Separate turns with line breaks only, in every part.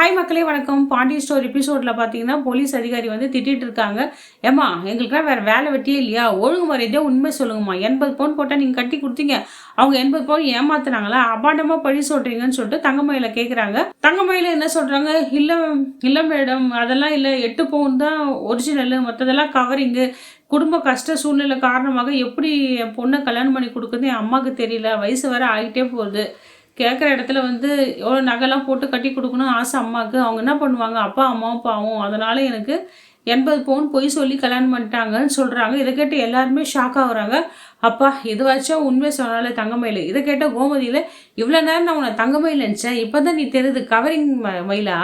Hi மக்களே வணக்கம். Pandi store எபிசோடில் பார்த்தீங்கன்னா போலீஸ் அதிகாரி வந்து திட்டிட்டு இருக்காங்க. ஏம்மா எங்களுக்குலாம் வேறு வேலை வெட்டியே இல்லையா, ஒழுங்கு மரியாதையாக உண்மை சொல்லுங்கம்மா. 80 பவுன் போட்டால் நீங்கள் கட்டி கொடுத்தீங்க, அவங்க 80 பவுன் ஏமாத்துனாங்களா, அபாண்டமாக பழி சொல்கிறீங்கன்னு சொல்லிட்டு தங்கமயில கேட்குறாங்க. தங்கமயில என்ன சொல்கிறாங்க, இல்லை இல்லை மேடம், அதெல்லாம் இல்லை, 8 பவுன் தான் ஒரிஜினலு, மற்றதெல்லாம் கவரிங்கு. குடும்ப கஷ்ட சூழ்நிலை காரணமாக எப்படி என் பொண்ணை கல்யாணம் பண்ணி கொடுக்குறது என் அம்மாவுக்கு தெரியல, வயசு வர ஆகிட்டே போகுது. கேட்குற இடத்துல வந்து எவ்வளோ நகைலாம் போட்டு கட்டி கொடுக்கணும் ஆசை அம்மாவுக்கு. அவங்க என்ன பண்ணுவாங்க, அப்பா அம்மாவும் பாவம், அதனால் எனக்கு 80 பவுன் பொய் சொல்லி கல்யாணம் பண்ணிட்டாங்கன்னு சொல்கிறாங்க. இதை கேட்டு எல்லாருமே ஷாக் ஆகுறாங்க. அப்பா இதுவாச்சும் உண்மை சொன்னாலே தங்கமயில். இதை கேட்ட கோமதியில், இவ்வளோ நேரம் நான் உன்னை தங்கமயில் நினச்சேன், இப்போ தான் நீ தெரியுது கவரிங் மயிலா,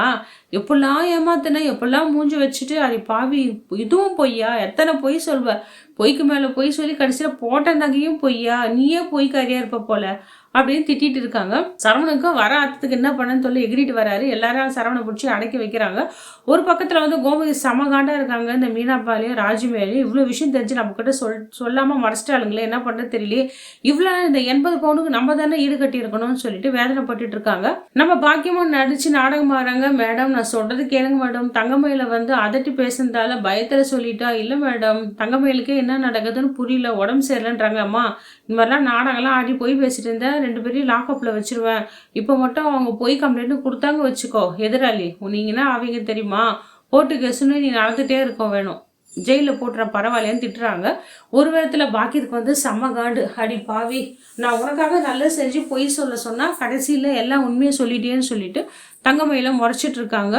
எப்படிலாம் ஏமாத்தின, எப்படிலாம் மூஞ்சி வச்சுட்டு அது பாவி, இதுவும் பொய்யா, எத்தனை பொய் சொல்வ, பொய்க்கு மேலே பொய் சொல்லி கடைசியில் போட்ட நகையும் பொய்யா, நீயே பொய்க்காரியா இருப்ப போல அப்படின்னு திட்டிட்டு இருக்காங்க. சரவணுக்கு வர அர்த்தத்துக்கு என்ன பண்ணன்னு சொல்லி எகிரிட்டு வராரு. எல்லாரும் சரவணை பிடிச்சி அடக்கி வைக்கிறாங்க. ஒரு பக்கத்தில் வந்து கோமதி சமகாண்டா இருக்காங்க. இந்த மீனாப்பாலையும் ராஜுமேலையும் இவ்வளோ விஷயம் தெரிஞ்சு நம்ம கிட்ட சொல்லாமல் மறைச்சிட்டாளுங்களே, என்ன பண்ணுறது தெரியலையே, இவ்வளோ இந்த 80 பவுனுக்கு நம்ம தானே ஈடு கட்டி இருக்கணும்னு சொல்லிட்டு வேதனைப்பட்டு இருக்காங்க. நம்ம பாக்கியமும் நடிச்சு நாடகம் ஆடுறாங்க. மேடம் நான் சொல்றது கேளுங்க மேடம், தங்கமயில வந்து அதட்டி பேசுனதால பயத்தில் சொல்லிட்டா. இல்லை மேடம், தங்கமயிலுக்கு என்ன நடக்குதுன்னு புரியல, உடம்பு சரியில்லைன்றாங்க. அம்மா இந்த மாதிரிலாம் நாடகம்லாம் ஆடி போய் பேசிட்டு இருந்தேன், 2 பேரையும் லாக்அப்பில் வச்சிருவேன். இப்போ மட்டும் அவங்க போய் கம்ப்ளைண்ட் கொடுத்தாங்க வச்சுக்கோ, எதிராளி நீங்கன்னா அவங்க தெரியுமா, போட்டு கேசுன்னு நீ நடந்துகிட்டே இருக்க வேணும், ஜெயிலில் போட்டுற பரவாயில்லையான்னு திட்டுறாங்க. ஒரு விதத்தில் பாக்கியத்துக்கு வந்து செம்ம காண்டு. அடி பாவி, நான் உனக்காக நல்லா செஞ்சு பொய் சொன்னால் கடைசியில் எல்லாம் உண்மையை சொல்லிட்டேன்னு சொல்லிட்டு தங்கமயில முறைச்சிட்டு இருக்காங்க.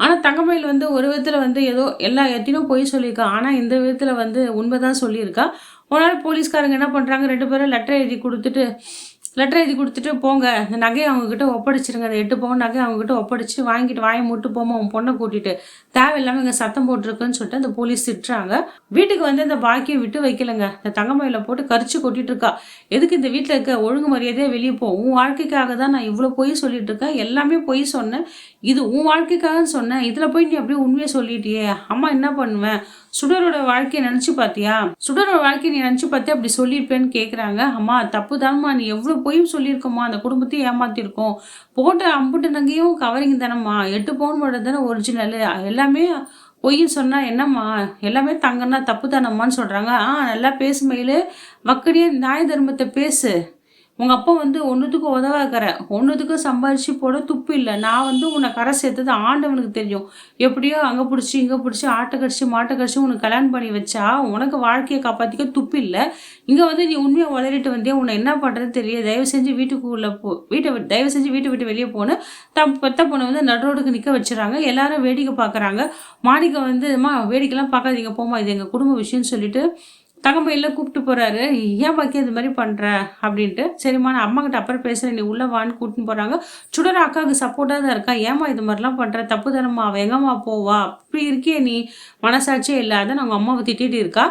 ஆனால் தங்கமயில் வந்து ஒரு விதத்தில் வந்து ஏதோ எத்தனையும் பொய் சொல்லியிருக்கா, ஆனால் இந்த விதத்தில் வந்து உண்மை தான் சொல்லியிருக்கா. ஒரு நாள் போலீஸ்காரங்க என்ன பண்ணுறாங்க, 2 பேரும் லெட்டர் எழுதி கொடுத்துட்டு போங்க, இந்த நகையை அவங்கக்கிட்ட ஒப்படைச்சிருங்க, அந்த 8 பவுன் நகையை அவங்ககிட்ட ஒப்படைச்சி வாங்கிட்டு வாயை மூட்டு போமா, உன் பொண்ணை கூட்டிட்டு, தேவையில்லாமல் இங்கே சத்தம் போட்டிருக்குன்னு சொல்லிட்டு அந்த போலீஸ் திட்டுறாங்க. வீட்டுக்கு வந்து இந்த பாக்கியை விட்டு வைக்கலைங்க. இந்த தங்கமயில போட்டு கரிச்சு கொட்டிட்டு இருக்கா. எதுக்கு இந்த வீட்டில் இருக்க, ஒழுங்கு மரியாதையாக வெளியே போ, உன் வாழ்க்கைக்காக தான் நான் இவ்வளோ பொய் சொல்லிட்டு இருக்கேன், எல்லாமே பொய் சொன்னேன், இது உன் வாழ்க்கைக்காக சொன்னேன், இதில் போய் நீ அப்படியே உண்மையை சொல்லிட்டியே, அம்மா என்ன பண்ணுவேன், சுடரோட வாழ்க்கையை நினச்சி பார்த்தியா, சுடரோட வாழ்க்கையை நீ நினச்சி பார்த்தியா, அப்படி சொல்லியிருப்பேன்னு கேட்குறாங்க. அம்மா தப்பு தானம்மா, நீ எவ்வளோ பொய்யும் சொல்லியிருக்கோம்மா, அந்த குடும்பத்தையும் ஏமாத்திருக்கோம், போட்ட அம்புட்டு நகையும் கவரிங் தானம்மா, 8 பவுன் மட்டும் தானே ஒரிஜினலு, எல்லாமே பொய்ன்னு சொன்னால் என்னம்மா, எல்லாமே தங்கன்னா தப்பு தானம்மான்னு சொல்கிறாங்க. நல்லா பேசு மயிலு, வக்கடியே நியாய தர்மத்தை பேசு, உங்கள் அப்பா வந்து ஒன்றுத்துக்கு உதவாக்கிற, ஒன்றுத்துக்கு சம்பாதிச்சு போட துப்பு இல்லை, நான் வந்து உன்னை கரை சேர்த்தது ஆண்டவனுக்கு தெரியும், எப்படியோ அங்கே பிடிச்சி இங்கே பிடிச்சி ஆட்டை கடிச்சு மாட்டை கடிச்சு உனக்கு கல்யாணம் பண்ணி வச்சா உனக்கு வாழ்க்கையை காப்பாற்றிக்க துப்பு இல்லை, இங்கே வந்து நீ உண்மையை வளரிட்டு வந்தியா, உன்னை என்ன பண்ணுறது தெரியல, தயவு செஞ்சு வீட்டுக்குள்ளே தயவு செஞ்சு வீட்டை விட்டு வெளியே போன பெத்த பொண்ணை வந்து நடுரோடுக்கு நிற்க வச்சுறாங்க. எல்லாரும் வேடிக்கை பார்க்குறாங்க. மாணிக்க வந்து அம்மா வேடிக்கைலாம் பார்க்காதீங்க போமா, இது எங்கள் குடும்ப விஷயம்னு சொல்லிட்டு தங்கமயில கூப்பிட்டு போகிறாரு. ஏன் பாக்கி இது மாதிரி பண்ணுற அப்படின்ட்டு, சரிம்மா நான் அம்மா கிட்ட அப்புறம் பேசுகிறேன், நீ உள்ளே வான்னு கூட்டின்னு போகிறாங்க. சுடர் அக்காவுக்கு சப்போர்ட்டாக தான் இருக்கா, ஏமா இது மாதிரிலாம் பண்ணுற, தப்பு தானம்மா, அவள் எங்கம்மா போவா, அப்படி இருக்கே நீ, மனசாட்சியே இல்லாத அவங்க அம்மாவை திட்டிகிட்டு இருக்கா.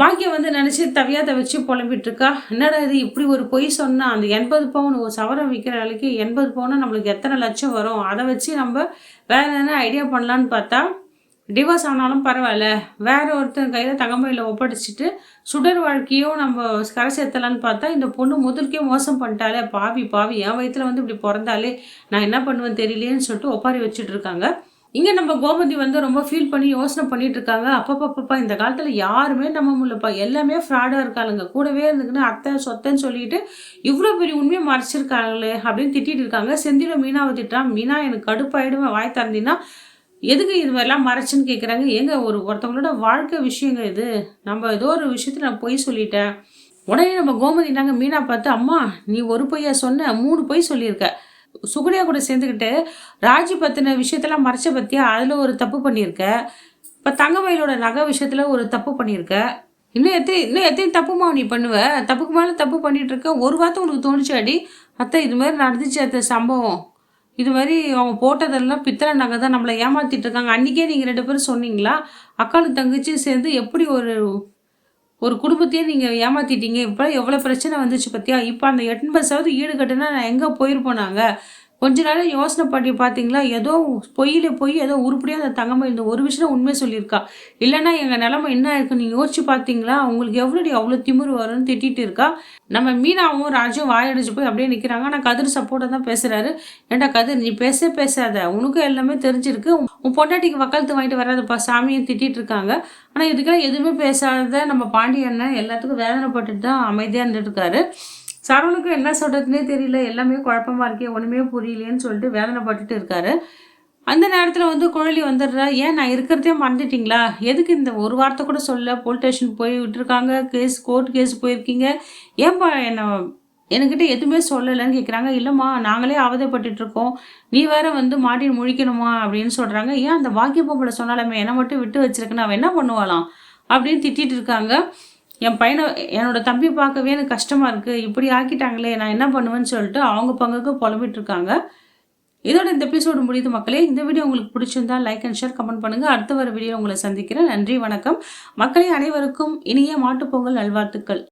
பாக்கியம் வந்து நினச்சி தவியாத வச்சு புலம்பிட்டு இருக்கா. என்னடா இது இப்படி ஒரு பொய் சொன்னால், அந்த 80 பவுன் ஒரு சவரம் விற்கிற வேலைக்கு 80 பவுனா நம்மளுக்கு எத்தனை லட்சம் வரும், அதை வச்சு நம்ம வேறு எதனா ஐடியா பண்ணலான்னு பார்த்தா, டிவோர்ஸ் ஆனாலும் பரவாயில்ல, வேற ஒருத்தர் கையில் தங்கமயில ஒப்படைச்சிட்டு சுடர் வாழ்க்கையும் நம்ம கரை சேர்த்தலான்னு பார்த்தா, இந்த பொண்ணு முதலுக்கே மோசம் பண்ணிட்டாலே, பாவி என் வயிற்றுல வந்து இப்படி பிறந்தாலே நான் என்ன பண்ணுவேன் தெரியலேன்னு சொல்லிட்டு ஒப்பாரி வச்சுட்டு இருக்காங்க. இங்கே நம்ம கோமதி வந்து ரொம்ப ஃபீல் பண்ணி யோசனை பண்ணிட்டு இருக்காங்க. அப்பப்பப்பா இந்த காலத்தில் யாருமே நம்ப முடியலப்பா, எல்லாமே ஃப்ராடாக இருக்காளுங்க, கூடவே இருந்துக்குன்னு அத்தை சொத்தைன்னு சொல்லிட்டு இவ்வளோ பெரிய உண்மையை மறைச்சிருக்காங்களே அப்படின்னு திட்டிட்டு இருக்காங்க. செந்தில மீனாவை திட்டான். மீனா எனக்கு கடுப்பாயிடுவேன், வாய் திறந்தீங்கன்னா எதுக்கு இது மாதிரிலாம் மறைச்சுன்னு கேட்குறாங்க. ஏங்க ஒருத்தவங்களோட வாழ்க்கை விஷயங்க இது, நம்ம ஏதோ ஒரு விஷயத்தில் நான் பொய் சொல்லிட்டேன். உடனே நம்ம கோமதி நாங்கள் மீனா பார்த்து, அம்மா நீ ஒரு பொய்யா சொன்ன, 3 பொய் சொல்லியிருக்க, சுகுனியா கூட சேர்ந்துக்கிட்டு ராஜி பற்றின விஷயத்தெல்லாம் மறைச்ச பற்றியா, அதில் ஒரு தப்பு பண்ணியிருக்க, இப்போ தங்கமயிலோட நகை விஷயத்தில் ஒரு தப்பு பண்ணியிருக்க, இன்னும் எத்தனை தப்புமா நீ பண்ணுவ, தப்புக்கு மேலே தப்பு பண்ணிகிட்டு இருக்க. ஒரு வார்த்தை உனக்கு தோணுச்சு அடி, அத்தை இது மாதிரி நடந்துச்சு அத்தை சம்பவம், இது மாதிரி அவங்க போட்டதெல்லாம் பித்தளை நகை தான், நம்மளை ஏமாற்றிட்டு இருக்காங்க, அன்றைக்கே நீங்கள் 2 பேரும் சொன்னீங்களா, அக்காலும் தங்கச்சியும் சேர்ந்து எப்படி ஒரு குடும்பத்தையே நீங்கள் ஏமாற்றிட்டீங்க, இப்போ எவ்வளோ பிரச்சனை வந்துச்சு பற்றியா, இப்போ அந்த 80% ஈடு கட்டுனா நான் எங்கே போயிருப்போம், நாங்கள் கொஞ்ச நேரம் யோசனை பண்ணி பார்த்தீங்களா, ஏதோ பொய்யில பொய் ஏதோ உருப்படியா அந்த தங்கமயில் இந்த ஒரு விஷயம் உண்மைய சொல்லியிருக்கா. இல்லன்னா எங்க நிலைமை என்ன ஆயிருக்குன்னு நீங்க யோசிச்சு பார்த்தீங்களா? உங்களுக்கு எவ்வளோடி அவ்வளோ திமிரு வரும்னு திட்டிட்டு இருக்கா. நம்ம மீனாவும் ராஜும் வாயடிச்சு போய் அப்படியே நிக்கிறாங்க. ஆனா கதிர் சப்போர்ட்டா தான் பேசுறாரு. ஏன்டா கதிர் நீ பேசாத. உனக்கும் எல்லாமே தெரிஞ்சிருக்கு. உன் பொண்டாட்டிக்கு வக்காலத்து வாங்கிட்டு வராதப்பா சாமின்னு திட்டிட்டு இருக்காங்க. ஆனா இதுக்கெல்லாம் எதுவுமே பேசாத நம்ம பாண்டியன் எல்லாத்துக்கும் வேதனைப்பட்டுட்டு தான் அமைதியா இருந்துட்டு இருக்காரு. சரவணுக்கு என்ன சொல்றதுன்னே தெரியல. எல்லாமே குழப்பமா இருக்கே, ஒண்ணுமே புரியலையேன்னு சொல்லிட்டு வேதனைப்பட்டுட்டு இருக்காரு. அந்த நேரத்துல வந்து குழலி வந்துடுறா. ஏன் நான் இருக்கிறதே மறந்துட்டீங்களா? எதுக்கு இந்த ஒரு வார்த்தை கூட சொல்லல? போலீஸ் ஸ்டேஷன் போய் விட்டுருக்காங்க. கோர்ட் கேஸ் போயிருக்கீங்க. ஏன்பா என்கிட்ட எதுவுமே சொல்லலைன்னு கேட்குறாங்க. இல்லைம்மா நாங்களே அவதைப்பட்டுட்டு இருக்கோம். நீ வேற வந்து மாட்டின்னு முழிக்கணுமா அப்படின்னு சொல்றாங்க. ஏன் அந்த பாக்கிய பொம்பளை சொன்னாலுமே என்னை மட்டும் விட்டு வச்சிருக்குன்னு அவன் என்ன பண்ணுவாளாம் அப்படின்னு திட்டிட்டு இருக்காங்க. என் பையனை என்னோட தம்பி பார்க்கவே எனக்கு கஷ்டமா இருக்கு. இப்படி ஆக்கிட்டாங்களே நான் என்ன பண்ணுவேன்னு சொல்லிட்டு அவங்க பங்குக்கு புலம்பிட்டு இருக்காங்க. இதோட இந்த எபிசோடு முடியுது மக்களே. இந்த வீடியோ உங்களுக்கு பிடிச்சிருந்தா லைக் அண்ட் ஷேர் கமெண்ட் பண்ணுங்க. அடுத்த வர வீடியோ உங்களை சந்திக்கிறேன். நன்றி வணக்கம் மக்களே. அனைவருக்கும் இனிய மாட்டுப்பொங்கல் நல்வாழ்த்துக்கள்.